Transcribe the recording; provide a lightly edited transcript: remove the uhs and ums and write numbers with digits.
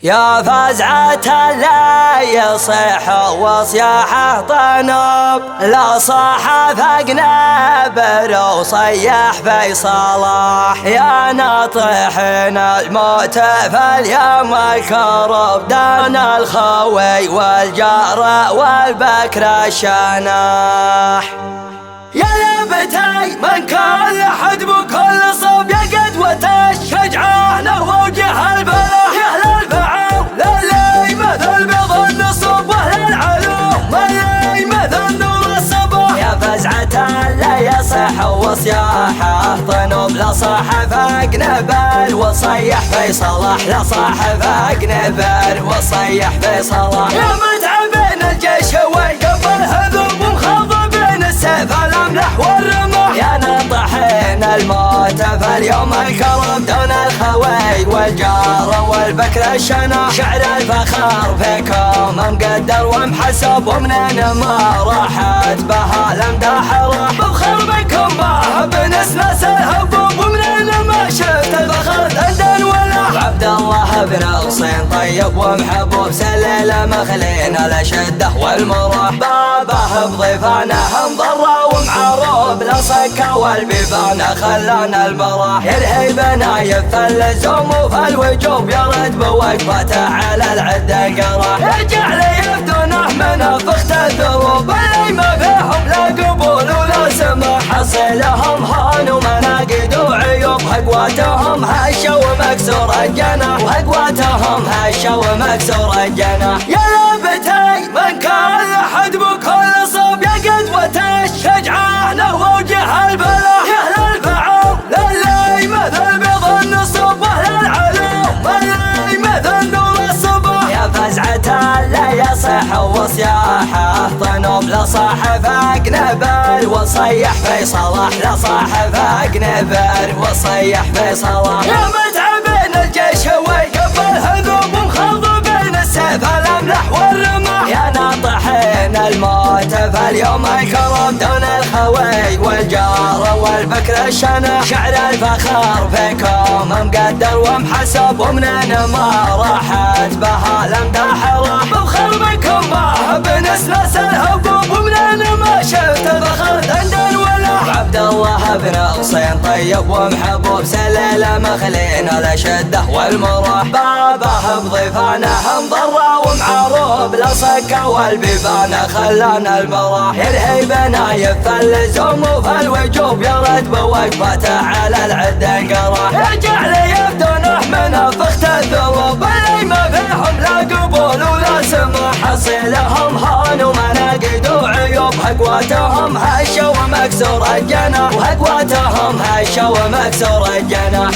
يا فزعة اللي يصيح وصياحه طنوب، لا صاح فقنبر وصيح في صلاح. يا ناطحين الموت فاليوم الكرب، دان الخوي والجار والبكر الشناح. يا لبتي من كل حد بكل صوب، يا قدوة الشجعان ووجه البلاح. وصياحه طنوب، لا صاح فقنبر وصيح في صلاح. لا صاح فقنبر وصيح في صلاح. يا متعبين الجيش ويقف الهذوب، ومخاض بين السيف الاملح والرمح. يا ناطحين الموت فاليوم الكرب، دون الخوي والجار والبكر الشناح. شعر الفخر فيكم مقدر ومحسب، ومنين ما راحت بها الامداح راح. بفخر بكم بنسنس الهبوب، ومنين ما شفت الفخر دندن ولاح. عبد الله بن الصين طيب ومحبوب، سليل مخلين الشده والمراح. بابه بضيفانه مضرة ومعروب، لا صكا والبيبان خلانا البراح. يلهي بنايف اللزوم وفي الوجوب، يرد بوقفته على العده قراح. يرجع لي يبدونه من فخت الدروب، اللي ما فيهم لا قبول ولا سماح. حصيلهم هان ومناقد وعيوب، هقواتهم هشه ومكسور الجناح. وهقواتهم هشه ومكسور الجناح. يا لبتي من كل حد بكل صوب، يا قدوة الشجعان ووجه البلاح. يا اهل الفعول للي مثل بيض النصوب، واهل العلوم اللي مثل نور الصباح. يا فزعة اللي يصيح وصياحه طنوب، لا صاح فقنبر وصيح في صلاح. لا صاح فقنبر وصيح في صلاح. يا متعبين الجيش ويقف الهذوب، ومخاض بين السيف الاملح والرمح. يا ناطحين الموت فاليوم الكرب، دون الخوي والجار والبكر الشناح. شعر الفخر فيكم مقدر ومحسب، ومنين ما راحت بها الامداح راح. بفخر بكم بنسنس الهبوب، ومنين ما شفت الفخر دندن ولاح. عبد الله بن الصين طيب ومحبوب، سليل مخلين الشده والمراح. بابه بضيفانه مضرة ومعروب، لا صكا والبيبان خلانا البراح. يلهي بنايف اللزوم وفي الوجوب، يرد بوقفته على العده قراح. يرجع لي يبدونه من فخت الدروب، اللي ما فيهم لا قبول ولا سماح. حصيلهم هان ومناقد وعيوب، هقواتهم هشه ومكسور الجناح. وهقواتهم هشه ومكسور الجناح.